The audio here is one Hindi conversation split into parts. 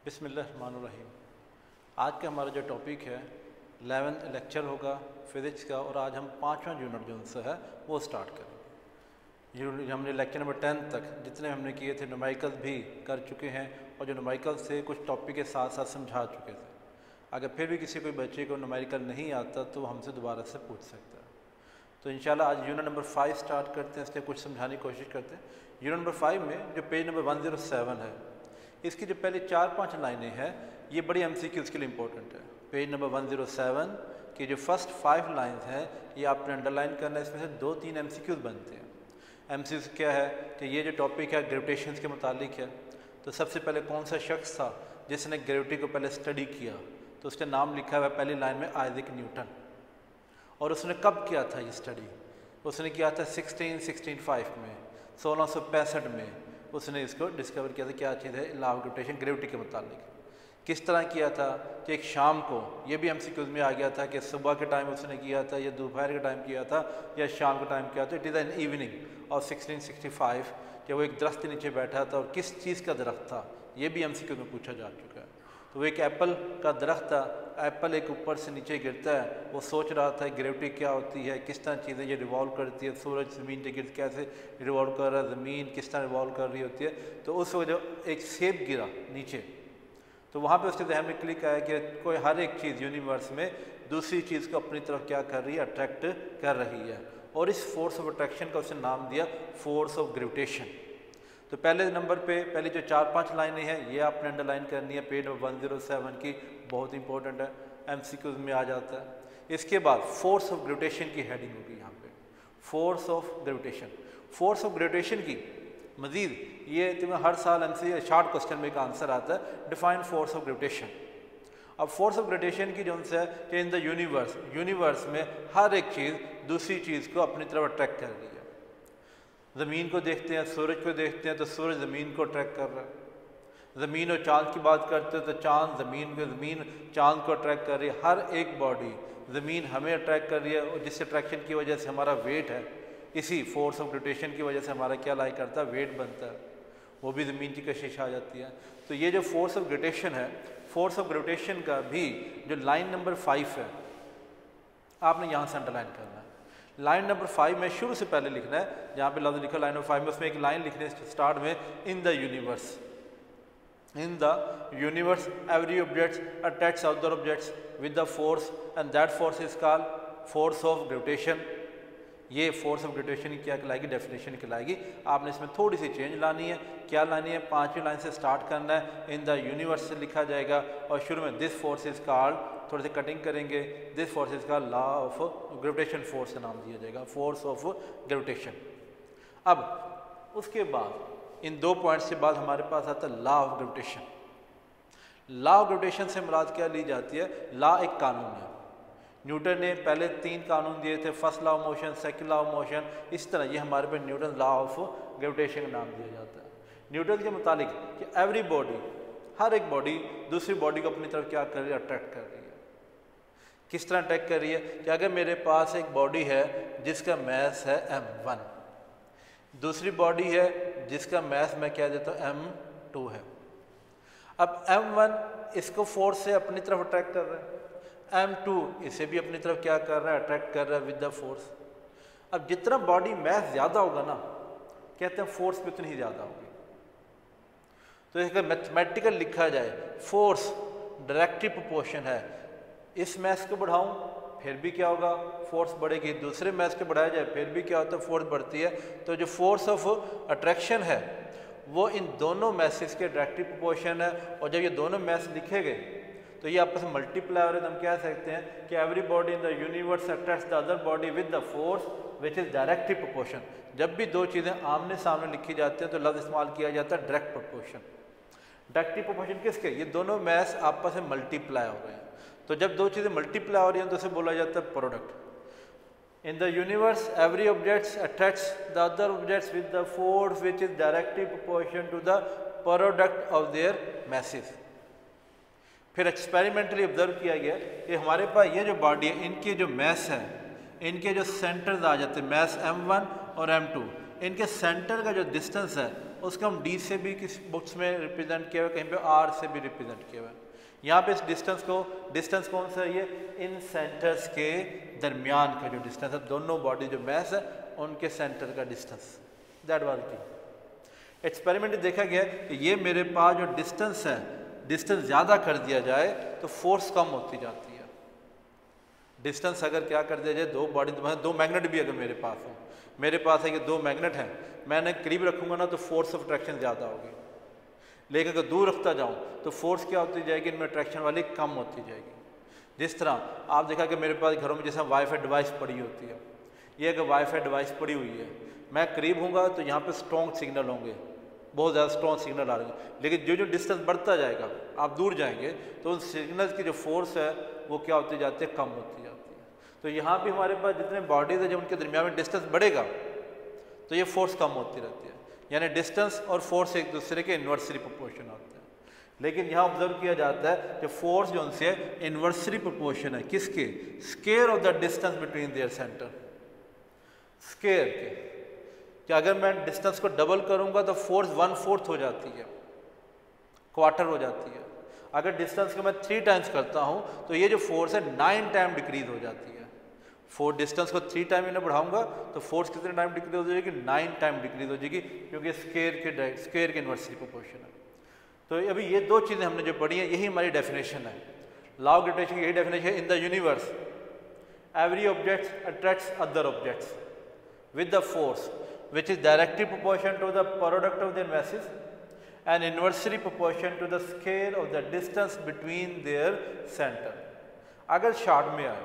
बिस्मिल्लाहिर्रहमानिर्रहीम। आज का हमारा जो टॉपिक है 11th लेक्चर होगा फिज़िक्स का, और आज हम 5वां यूनिट जो उनसे है वो स्टार्ट करेंगे। हमने लेक्चर नंबर 10 तक जितने हमने किए थे न्यूमेरिकल्स भी कर चुके हैं, और जो न्यूमेरिकल्स से कुछ टॉपिक के साथ साथ समझा चुके थे। अगर फिर भी किसी कोई बच्चे को न्यूमेरिकल नहीं आता तो हमसे दोबारा से पूछ सकता है। तो इंशाल्लाह आज यूनिट नंबर 5 स्टार्ट करते हैं, इसलिए कुछ समझाने की कोशिश करते हैं। यूनिट नंबर 5 में जो पेज नंबर 107 है, इसकी जो पहले 4-5 लाइनें हैं ये बड़ी MCQs के लिए इंपॉर्टेंट है। पेज नंबर 107 की जो फर्स्ट 5 लाइन्स हैं ये आपने अंडरलाइन करना है। इसमें से 2-3 MCQs बनते हैं। MCQs क्या है कि ये जो टॉपिक है ग्रेविटेशन के मुतालिक है। तो सबसे पहले कौन सा शख्स था जिसने ग्रेविटी को पहले स्टडी किया, तो उसका नाम लिखा हुआ है पहली लाइन में आइजैक न्यूटन। और उसने कब किया था ये स्टडी? उसने किया था 1665 में, 1665 में उसने इसको डिस्कवर किया था क्या चीज़ है, लॉ ऑफ ग्रेविटेशन, ग्रेविटी के मुतालिक। किस तरह किया था कि एक शाम को, ये भी MCQs में आ गया था कि सुबह के टाइम उसने किया था या दोपहर के टाइम किया था या शाम के टाइम किया था। It is an evening of 1665 कि वो एक दरख्त के नीचे बैठा था, और किस चीज़ का दरख्त था ये भी MCQ में पूछा जा चुका है। तो वो एक एप्पल का दरख्त था, एप्पल एक ऊपर से नीचे गिरता है। वो सोच रहा था ग्रेविटी क्या होती है, किस तरह चीज़ें ये रिवॉल्व करती है, सूरज ज़मीन के गिर्द कैसे रिवॉल्व कर रहा है, ज़मीन किस तरह रिवॉल्व कर रही होती है। तो उस वक्त जो एक सेब गिरा नीचे, तो वहाँ पे उसके जहन में क्लिक आया कि कोई हर एक चीज़ यूनिवर्स में दूसरी चीज़ को अपनी तरफ क्या कर रही है, अट्रैक्ट कर रही है। और इस फोर्स ऑफ अट्रैक्शन का उसने नाम दिया फोर्स ऑफ ग्रेविटेशन। तो पहले नंबर पे पहली जो 4-5 लाइनें हैं ये आपने अंडरलाइन करनी है। पेज नंबर 107 की बहुत इंपॉर्टेंट है, MCQs में आ जाता है। इसके बाद फोर्स ऑफ ग्रेविटेशन की हेडिंग होगी यहाँ पे, force of gravitation. Force of gravitation की मजीद ये तुम्हें हर साल MCQ शॉर्ट क्वेश्चन में एक आंसर आता है, डिफाइन फोर्स ऑफ ग्रेविटेशन। अब फोर्स ऑफ ग्रेविटेशन की जो उनसे है कि इन द यूनिवर्स में हर एक चीज़ दूसरी चीज़ को अपनी तरफ अट्रैक्ट कर रही है। ज़मीन को देखते हैं, सूरज को देखते हैं तो सूरज ज़मीन को अट्रैक्ट कर रहा है। ज़मीन और चाँद की बात करते हैं तो ज़मीन चाँद को अट्रैक्ट कर रही है। हर एक बॉडी, ज़मीन हमें अट्रैक्ट कर रही है, और जिस अट्रैक्शन की वजह से हमारा वेट है, इसी फोर्स ऑफ ग्रेविटेशन की वजह से हमारा क्या लाई करता है, वेट बनता है, वो भी ज़मीन की कशिश आ जाती है। तो ये जो फोर्स ऑफ ग्रेविटेशन है, फोर्स ऑफ ग्रेविटेशन का भी जो लाइन नंबर 5 है आपने यहाँ से अंडरलाइन करना है। लाइन नंबर 5 में शुरू से पहले लिखना है, जहाँ पे लफ्ज़ लिखा लाइन नंबर 5 में, उसमें एक लाइन लिखनी है स्टार्ट में, इन the universe every object attracts other objects with the force and that force is called force of gravitation. ये फोर्स ऑफ ग्रेविटेशन की क्या कहलाएगी, डेफिनेशन कहलाएगी। आपने इसमें थोड़ी सी चेंज लानी है। क्या लानी है, 5वीं लाइन से स्टार्ट करना है, इन द यूनिवर्स से लिखा जाएगा, और शुरू में दिस फोर्स इज कॉल्ड, थोड़ी सी कटिंग करेंगे, this force is called law of gravitation, force का नाम दिया जाएगा, फोर्स ऑफ ग्रेविटेशन। अब उसके बाद इन 2 पॉइंट्स के बाद हमारे पास आता है law of gravitation. Law of gravitation से मुराद क्या ली जाती है, लॉ एक कानून है। न्यूटन ने पहले 3 कानून दिए थे, first law of motion, second law of motion. इस तरह ये हमारे पे न्यूटन लॉ ऑफ ग्रेविटेशन का नाम दिया जाता है। न्यूटन के मुतालिक कि एवरी बॉडी, हर एक बॉडी दूसरी बॉडी को अपनी तरफ क्या कर रही है, अट्रैक्ट कर रही है। किस तरह अट्रैक्ट कर रही है कि अगर मेरे पास एक बॉडी है जिसका मैस है m1, दूसरी बॉडी है जिसका मैस मैं कह देता हूँ m2 है। अब m1 इसको फोर्स से अपनी तरफ अट्रैक्ट कर रहा है, m2 इसे भी अपनी तरफ क्या कर रहा है, अट्रैक्ट कर रहा है विद द फोर्स। अब जितना बॉडी मैस ज़्यादा होगा ना, कहते हैं फोर्स भी उतनी ही ज़्यादा होगी। तो इसका मैथमेटिकल लिखा जाए, फोर्स डायरेक्टली प्रोपोर्शन है। इस मैस को बढ़ाऊं फिर भी क्या होगा, फोर्स बढ़ेगी। दूसरे मैस को बढ़ाया जाए फिर भी क्या होता है, फोर्स बढ़ती है। तो जो फोर्स ऑफ अट्रैक्शन है वो इन दोनों मैसेस के डायरेक्टली प्रोपोर्शन है। और जब ये दोनों मैस लिखे गए तो ये आपस में मल्टीप्लाई हो रहे हैं। हम कह सकते हैं कि every body in the universe attracts the other body with the force which is directly proportion. जब भी 2 चीज़ें आमने सामने लिखी जाती हैं तो लफ्ज़ इस्तेमाल किया जाता है डायरेक्ट प्रोपोर्शन। डायरेक्टली प्रोपोर्शन किसके, ये दोनों मैस आपस में मल्टीप्लाई हो रहे हैं। तो जब 2 चीज़ें मल्टीप्लाई हो रही हैं तो उसे बोला जाता है product. In the universe every objects attracts the other objects with the force which is directly proportion to the product of their masses. फिर एक्सपेरिमेंटली ऑब्जर्व किया गया कि हमारे पास ये जो बॉडी है, इनके जो मैस है, इनके जो सेंटर्स आ जाते हैं, मैस m1 और m2, इनके सेंटर का जो डिस्टेंस है उसको हम डी से भी किस बुक्स में रिप्रेजेंट किया हुआ, कहीं पे आर से भी रिप्रेजेंट किया हुआ है। यहाँ पे इस डिस्टेंस कौन सा है, ये इन सेंटर्स के दरमियान का जो डिस्टेंस है, दोनों बॉडी जो मैस है उनके सेंटर का distance, that was D. Experiment में देखा गया कि ये मेरे पास जो डिस्टेंस है, डिस्टेंस ज़्यादा कर दिया जाए तो फोर्स कम होती जाती है। डिस्टेंस अगर क्या कर दिया जाए, दो मैग्नेट भी अगर मेरे पास हो, मेरे पास है कि दो मैग्नेट हैं, मैंने करीब रखूंगा ना तो फोर्स ऑफ अट्रैक्शन ज़्यादा होगी, लेकिन अगर दूर रखता जाऊं तो फोर्स क्या होती जाएगी, इनमें अट्रैक्शन वाली कम होती जाएगी। जिस तरह आप देखा कि मेरे पास घरों में जैसे वाईफाई डिवाइस पड़ी होती है, ये अगर वाईफाई डिवाइस पड़ी हुई है, मैं करीब हूँगा तो यहाँ पे स्ट्रॉन्ग सिग्नल होंगे, बहुत ज़्यादा स्ट्रॉन्ग सिग्नल आ रहे हैं, लेकिन जो जो डिस्टेंस बढ़ता जाएगा, आप दूर जाएंगे तो उन सिग्नल्स की जो फोर्स है वो क्या होती जाती है, कम होती जाती है। तो यहाँ भी हमारे पास जितने बॉडीज है, जब उनके दरमियान में डिस्टेंस बढ़ेगा तो ये फोर्स कम होती रहती है, यानी डिस्टेंस और फोर्स एक दूसरे के इन्वर्सली प्रोपोर्शन होते हैं। लेकिन यहाँ ऑब्जर्व किया जाता है कि फोर्स जो उनसे इन्वर्सली प्रोपोर्शन है किसके, square of the distance between there centre, square के, कि अगर मैं डिस्टेंस को डबल करूंगा तो फोर्स 1/4 हो जाती है, क्वार्टर हो जाती है। अगर डिस्टेंस को मैं 3 टाइम्स करता हूं तो ये जो फोर्स है 9 टाइम डिक्रीज हो जाती है। डिस्टेंस को 3 टाइम इन्हें बढ़ाऊंगा तो फोर्स कितने टाइम डिक्रीज हो जाएगी, 9 टाइम डिक्रीज हो जाएगी, क्योंकि स्क्वायर के इन्वर्सली प्रोपोर्शन है। तो अभी ये दो चीज़ें हमने जो पढ़ी हैं, यही हमारी डेफिनेशन है। लॉ ऑफ ग्रेविटेशन की यही डेफिनेशन है, इन the universe every object attracts other objects with the force which is directly proportional to the product of their masses and inversely proportional to the square of the distance between their center। अगर शॉर्ट में आए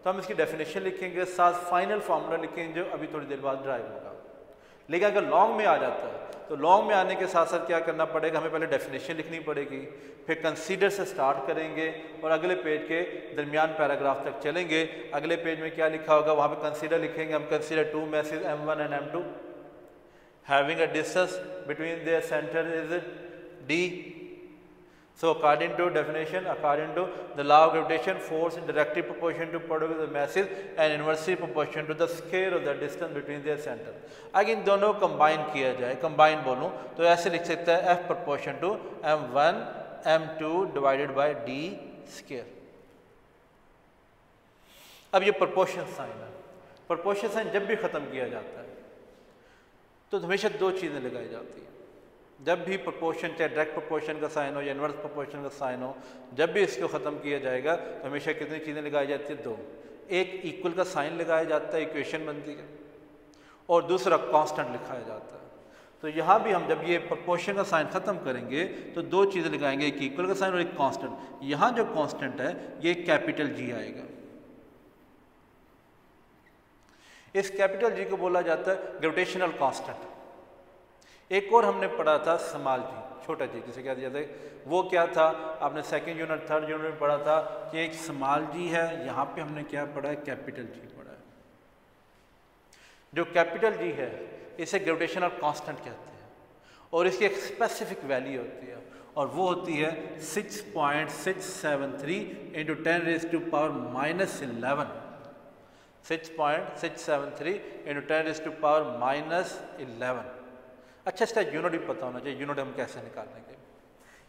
तो हम इसकी डेफिनेशन लिखेंगे, साथ फाइनल फार्मूला लिखेंगे जो अभी थोड़ी देर बाद ड्राइव होगा। लेकिन अगर लॉन्ग में आ जाता है तो लॉन्ग में आने के साथ साथ क्या करना पड़ेगा, हमें पहले डेफिनेशन लिखनी पड़ेगी, फिर कंसीडर से स्टार्ट करेंगे और अगले पेज के दरमियान पैराग्राफ तक चलेंगे। अगले पेज में क्या लिखा होगा, वहाँ पे कंसीडर लिखेंगे हम, consider 2 masses M1 and M2 having a distance between their center is D। So according to definition, according to the law of gravitation, force is directly proportional to product of the masses and inversely proportional to the square of the distance between their center। अगर इन दोनों को कंबाइन किया जाए, कंबाइन बोलूँ तो ऐसे लिख सकता है F proportion to M1 M2 divided by D square। अब ये प्रोपोर्शन साइन है, प्रोपोर्शन साइन जब भी ख़त्म किया जाता है तो हमेशा दो चीज़ें लगाई जाती हैं। जब भी प्रोपोर्शन, चाहे डायरेक्ट प्रोपोर्शन का साइन हो या इनवर्स प्रोपोर्शन का साइन हो, जब भी इसको ख़त्म किया जाएगा तो हमेशा कितनी चीज़ें लगाई जाती है, दो। एक इक्वल का साइन लगाया जाता है, इक्वेशन बनती है, और दूसरा कांस्टेंट लिखाया जाता है। तो यहाँ भी हम जब ये प्रोपोर्शन का साइन ख़त्म करेंगे तो दो चीज़ें लगाएंगे, एक इक्वल का साइन और एक कांस्टेंट। यहाँ जो कांस्टेंट है ये कैपिटल जी आएगा। इस कैपिटल जी को बोला जाता है ग्रेविटेशनल कांस्टेंट। एक और हमने पढ़ा था स्मॉल जी, छोटा जी जिसे कह दिया जाता है, वो क्या था, आपने सेकंड यूनिट थर्ड यूनिट में पढ़ा था कि एक स्मॉल जी है, यहाँ पे हमने क्या पढ़ा है, कैपिटल जी पढ़ा है। जो कैपिटल जी है इसे ग्रेविटेशनल कांस्टेंट कहते हैं और इसकी एक स्पेसिफिक वैल्यू होती है और वो होती है 6.673 इंटू 10⁻⁻11। 6.673 इंटू 10⁻⁻11। अच्छा, इसका यूनिट भी पता होना चाहिए, यूनिट हम कैसे निकालेंगे।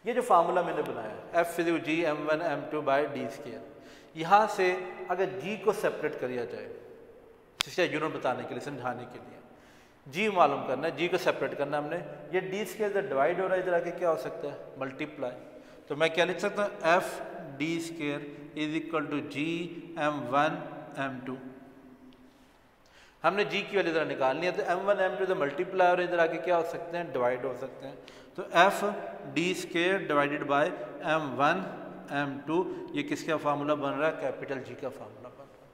ये जो फार्मूला मैंने बनाया F = G M1 M2 by D square, यहाँ से अगर G को सेपरेट किया जाए, इसका यूनिट बताने के लिए, समझाने के लिए, G मालूम करना है, G को सेपरेट करना हमने, ये D स्क्वायर इधर डिवाइड हो रहा है, इधर आके क्या हो सकता है, मल्टीप्लाई। तो मैं क्या लिख सकता हूँ, F D square = G M1 M2। हमने G की वैल्यू इधर निकालनी है, तो M1 M2 तो मल्टीप्लाई और इधर आके क्या हो सकते हैं, डिवाइड हो सकते हैं। तो F D square divided by M1 M2, ये किसका फार्मूला बन रहा है, कैपिटल G का फार्मूला बन रहा है।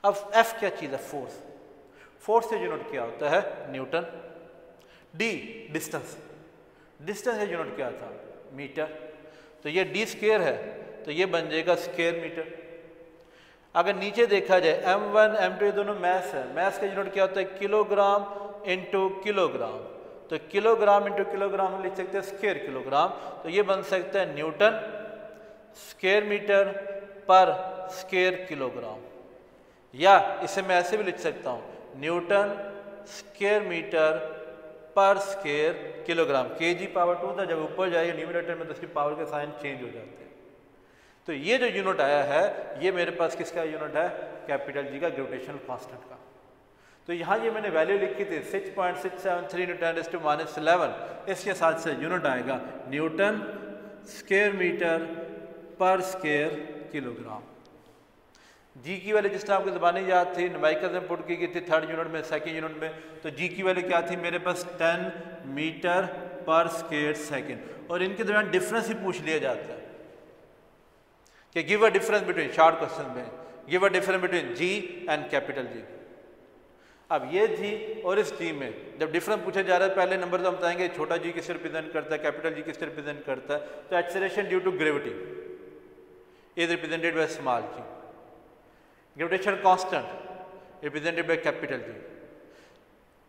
अब F क्या चीज़ है, फोर्स। फोर्स से यूनिट क्या होता है, न्यूटन। D डिस्टेंस, डिस्टेंस से यूनिट क्या था, मीटर। तो ये D स्क्वायर है तो ये बन जाएगा स्क्वायर मीटर। अगर नीचे देखा जाए M1 M2 ये दोनों मैस है, मैस का यूनिट क्या होता है, किलोग्राम इंटू किलोग्राम। तो किलोग्राम इंटू किलोग्राम हम लिख सकते हैं स्क्वायर किलोग्राम, तो ये बन सकता है न्यूटन स्क्वायर मीटर पर स्क्वायर किलोग्राम। या इसे मैं ऐसे भी लिख सकता हूँ, न्यूटन स्क्वायर मीटर पर स्क्वायर किलोग्राम। kg पावर 2 था, जब ऊपर जाएगा न्यूमरेटर में तो इसकी पावर के साइन चेंज हो जाते हैं। तो ये जो यूनिट आया है ये मेरे पास किसका यूनिट है, कैपिटल जी का ग्रेविटेशनल कांस्टेंट का। तो यहाँ ये मैंने वैल्यू लिखी थी 6.673 × 10⁻11, इसके साथ से यूनिट आएगा न्यूटन स्क्वायर मीटर पर स्क्वायर किलोग्राम। जी की वैल्यू जिस तरह आपको ज़बानी याद थी, न्यूमेरिकल में पुट की गई थी थर्ड यूनिट में, सेकंड यूनिट में, तो जी की वैल्यू क्या थी मेरे पास 10 मीटर पर स्क्वायर सेकंड। और इनके दरमियान डिफरेंस ही पूछ लिया जाता है कि give a difference between, short question में give a difference between G and capital G. अब ये जी और इस जी में जब डिफरेंस पूछा जा रहा है, पहले नंबर तो हम बताएंगे छोटा जी किससे रिप्रेजेंट करता है, कैपिटल जी किससे रिप्रेजेंट करता है। तो acceleration due to gravity is represented by small G, gravitational constant represented by capital G.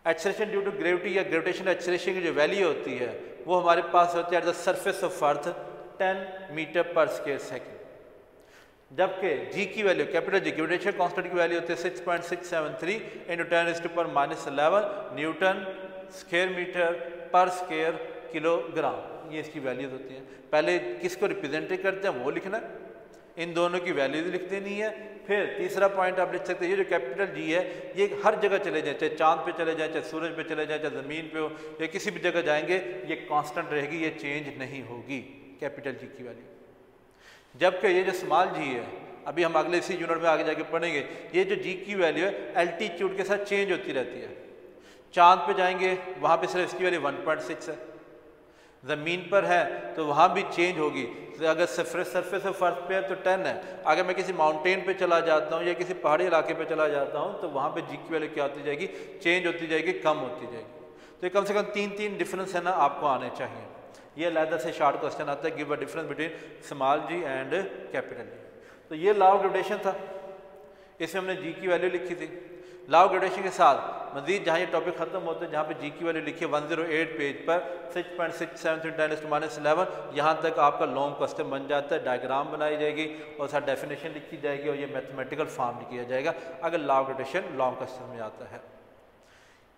Acceleration due to gravity या ग्रेविटेशनल एक्सेलरेशन की जो वैल्यू होती है वो हमारे पास होती है at the surface of earth 10 metre पर स्क्वायर सेकंड, जबकि जी की value capital G gravitational constant की वैल्यू होती है 6.673 × 10⁻11 न्यूटन स्क्वायर मीटर पर स्क्वायर किलोग्राम। ये इसकी वैल्यूज होती हैं। पहले किसको रिप्रेजेंट करते हैं वो लिखना, इन दोनों की वैल्यूज लिख देनी है। फिर तीसरा पॉइंट आप लिख सकते हैं, ये जो कैपिटल जी है ये हर जगह चले जाए, चाहे चांद पे चले जाए, चाहे सूरज पे चले जाए, चाहे ज़मीन पे हो या किसी भी जगह जाएंगे, ये कांस्टेंट रहेगी, ये चेंज नहीं होगी कैपिटल जी की वैल्यू। जबकि ये जो स्मॉल जी है, अभी हम अगले इसी यूनिट में आगे जाके पढ़ेंगे, ये जो जी की वैल्यू है एल्टीट्यूड के साथ चेंज होती रहती है। चांद पे जाएंगे वहाँ पे सिर्फ इसकी वैल्यू 1.6 है, ज़मीन पर है तो वहाँ भी चेंज होगी। तो अगर सरफेस ऑफ अर्थ पे है तो 10 है, अगर मैं किसी माउंटेन पे चला जाता हूँ या किसी पहाड़ी इलाके पे चला जाता हूँ तो वहाँ पे जी की वैल्यू क्या होती जाएगी, चेंज होती जाएगी, कम होती जाएगी। तो ये कम से कम 3 डिफरेंस है ना आपको आने चाहिए। ये अलग से शॉर्ट क्वेश्चन आता है, give a difference between small G and capital G. तो ये लॉ ऑफ ग्रेविटेशन था, इसमें हमने जी की वैल्यू लिखी थी। लॉ ऑफ ग्रेविटेशन के साथ मजीद जहाँ ये टॉपिक खत्म होते हैं, जहाँ पे जी की वैल्यू लिखी है 108 पेज पर 6.673 × 10⁻11, यहाँ तक आपका लॉन्ग क्वेश्चन बन जाता है, डायग्राम बनाई जाएगी और साथ डेफिनेशन लिखी जाएगी और ये मैथमेटिकल फॉर्म किया जाएगा अगर law of gravitation long question में आता है।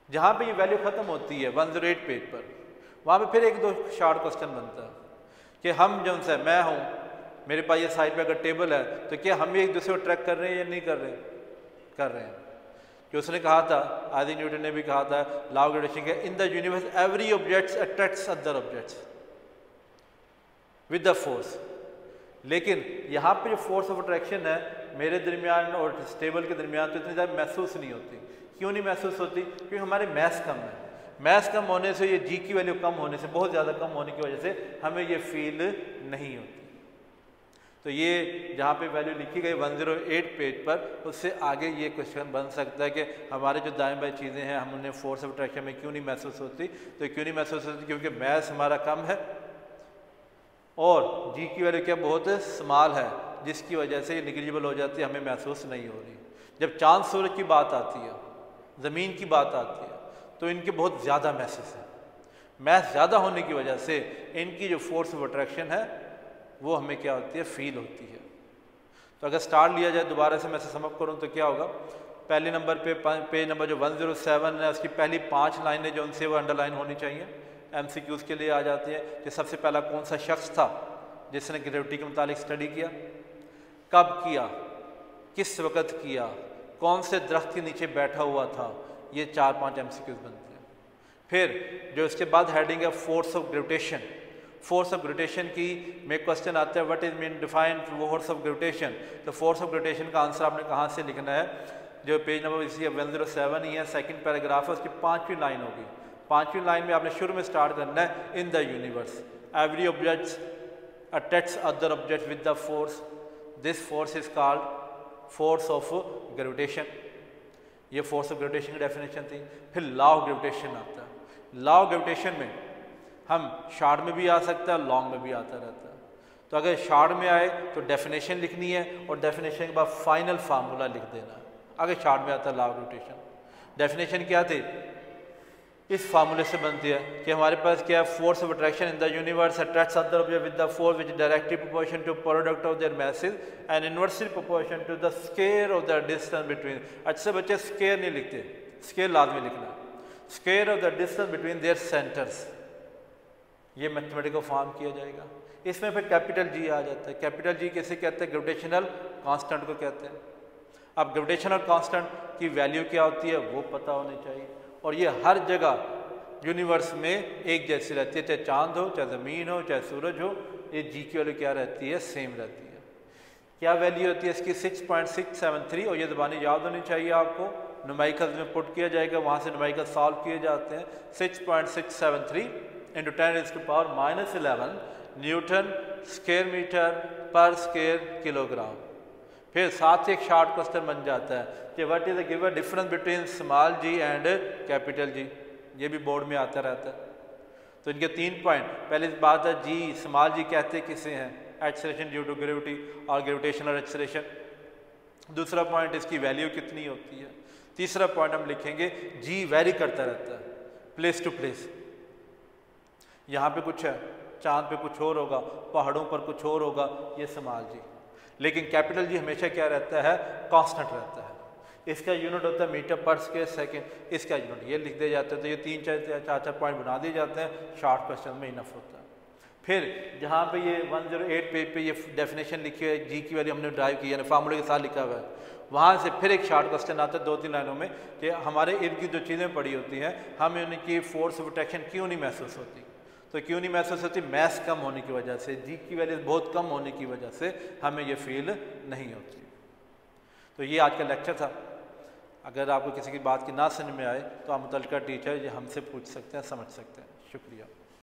जहाँ पे ये वैल्यू खत्म होती है 108 पेज पर, वहाँ पे फिर 1-2 शॉर्ट क्वेश्चन बनता है कि हम जो से मैं हूँ, मेरे पास ये साइड पे अगर टेबल है तो क्या हम भी एक दूसरे को ट्रैक कर रहे हैं या नहीं कर रहे हैं, कर रहे हैं। कि उसने कहा था, आइजैक न्यूटन ने भी कहा था लॉ ऑफ ग्रेविटेशन के, इन the universe every objects attracts other objects with the force. लेकिन यहाँ पे जो फोर्स ऑफ अट्रैक्शन है मेरे दरमियान और इस टेबल के दरमियान तो इतनी ज़्यादा महसूस नहीं होती। क्यों नहीं महसूस होती? क्योंकि हमारे मैथ कम है। मैथ कम होने से, ये जी की वैल्यू कम होने से, बहुत ज़्यादा कम होने की वजह से हमें ये फील नहीं होती। तो ये जहाँ पे वैल्यू लिखी गई 108 पेज पर, उससे आगे ये क्वेश्चन बन सकता है कि हमारे जो दाएं बाएं चीज़ें हैं हम उन्हें फोर्स ऑफ अट्रैक्शन में क्यों नहीं महसूस होती। तो क्यों नहीं महसूस होती? क्योंकि मैथ हमारा कम है और जी की वैल्यू क्या बहुत स्मॉल है, जिसकी वजह से ये निगलिजिबल हो जाती है, हमें महसूस नहीं हो रही। जब चाँद सूरज की बात आती है, ज़मीन की बात आती है, तो इनके बहुत ज़्यादा मैसेज है। मैथ ज़्यादा होने की वजह से इनकी जो फोर्स ऑफ अट्रैक्शन है वो हमें क्या होती है, फील होती है। तो अगर स्टार्ट लिया जाए दोबारा से, मैं से समअप करूँ तो क्या होगा, पहले नंबर पे पेज नंबर जो 107 है उसकी पहली 5 लाइनें जो उनसे वो अंडरलाइन होनी चाहिए, MCQs के लिए आ जाती है कि सबसे पहला कौन सा शख्स था जिसने ग्रेविटी के मुतालिक स्टडी किया, कब किया, किस वक़्त किया, कौन से दरख्त के नीचे बैठा हुआ था। ये 4-5 MCQs बनते हैं। फिर जो इसके बाद हेडिंग है force of gravitation. Force of gravitation की में क्वेश्चन आता है what is mean define force of gravitation. तो फोर्स ऑफ ग्रेविटेशन का आंसर आपने कहाँ से लिखना है, जो पेज नंबर इसी 107 ही है, सेकंड पैराग्राफ है, उसकी 5वीं लाइन होगी। 5वीं लाइन में आपने शुरू में स्टार्ट करना है, इन the universe every object attracts other object with the force, this force is called force of gravitation. ये फोर्स ऑफ ग्रेविटेशन की डेफिनेशन थी। फिर लॉ ऑफ ग्रेविटेशन आता है। लॉ ऑफ ग्रेविटेशन में हम शॉर्ट में भी आ सकता है, लॉन्ग में भी आता रहता है। तो अगर शॉर्ट में आए तो डेफिनेशन लिखनी है और डेफिनेशन के बाद फाइनल फार्मूला लिख देना। अगर शॉर्ट में आता है लॉ ऑफ ग्रेविटेशन, डेफिनेशन क्या थी, इस फार्मूले से बनती है कि हमारे पास क्या है, force of attraction in the universe attracts other object with the force which is directly proportional to product of their masses and inversely proportional to the square of the distance between. अच्छे बच्चे स्क्वायर नहीं लिखते, स्क्वायर लाजमी लिखना। Square of the distance between their centres, ये मैथमेटिकल फॉर्म किया जाएगा। इसमें फिर कैपिटल जी आ जाता है। कैपिटल जी किसे कहते हैं? ग्रेविटेशनल कांस्टेंट को कहते हैं। अब ग्रेविटेशनल कांस्टेंट की वैल्यू क्या होती है वो पता होनी चाहिए, और ये हर जगह यूनिवर्स में एक जैसी रहती है, चाहे चांद हो, चाहे ज़मीन हो, चाहे सूरज हो, ये जी की वैल्यू क्या रहती है? सेम रहती है। क्या वैल्यू होती है इसकी? 6.673, और ये ज़बानी याद होनी चाहिए आपको। न्यूमेरिकल्स में पुट किया जाएगा, वहाँ से न्यूमेरिकल सॉल्व किए जाते हैं। 6.673 इंटू 10⁻⁻11 न्यूटन स्क्वायर मीटर पर स्क्वायर किलोग्राम। फिर साथ ही एक शॉर्ट क्वेश्चन बन जाता है कि what is the given difference between small G and capital G, ये भी बोर्ड में आता रहता है। तो इनके 3 पॉइंट, पहली बात है जी, स्मॉल जी कहते किसे हैं? एक्सेलरेशन ड्यू टू ग्रेविटी और ग्रेविटेशनल एक्सेलरेशन। दूसरा पॉइंट इसकी वैल्यू कितनी होती है। तीसरा पॉइंट हम लिखेंगे जी वैरी करता रहता है प्लेस टू प्लेस। यहाँ पे कुछ है, चांद पे कुछ और होगा, पहाड़ों पर कुछ और होगा, ये स्मॉल जी। लेकिन कैपिटल जी हमेशा क्या रहता है? कांस्टेंट रहता है। इसका यूनिट होता है मीटर पर स्क्वायर सेकंड, इसका यूनिट ये लिख दिए जाते हैं। तो ये 3-4 पॉइंट बना दिए जाते हैं, शॉर्ट क्वेश्चन में इनफ होता है। फिर जहाँ पे ये 108 पेज पे ये डेफिनेशन लिखी है, जी की वैल्यू हमने ड्राइव की, यानी फार्मूले के साथ लिखा हुआ है, वहाँ से फिर एक शॉर्ट क्वेश्चन आता है 2-3 लाइनों में कि हमारे इर्द गिर्द जो चीज़ें पड़ी होती हैं, हमें उनकी फोर्स ऑफ अट्रैक्शन क्यों नहीं महसूस होती। तो क्यों नहीं महसूस होती? मैस कम होने की वजह से, जी की वैल्यू बहुत कम होने की वजह से हमें ये फील नहीं होती। तो ये आज का लेक्चर था। अगर आपको किसी की बात की ना समझ में आए तो आप मुतल्लिका टीचर ये हमसे पूछ सकते हैं, समझ सकते हैं। शुक्रिया।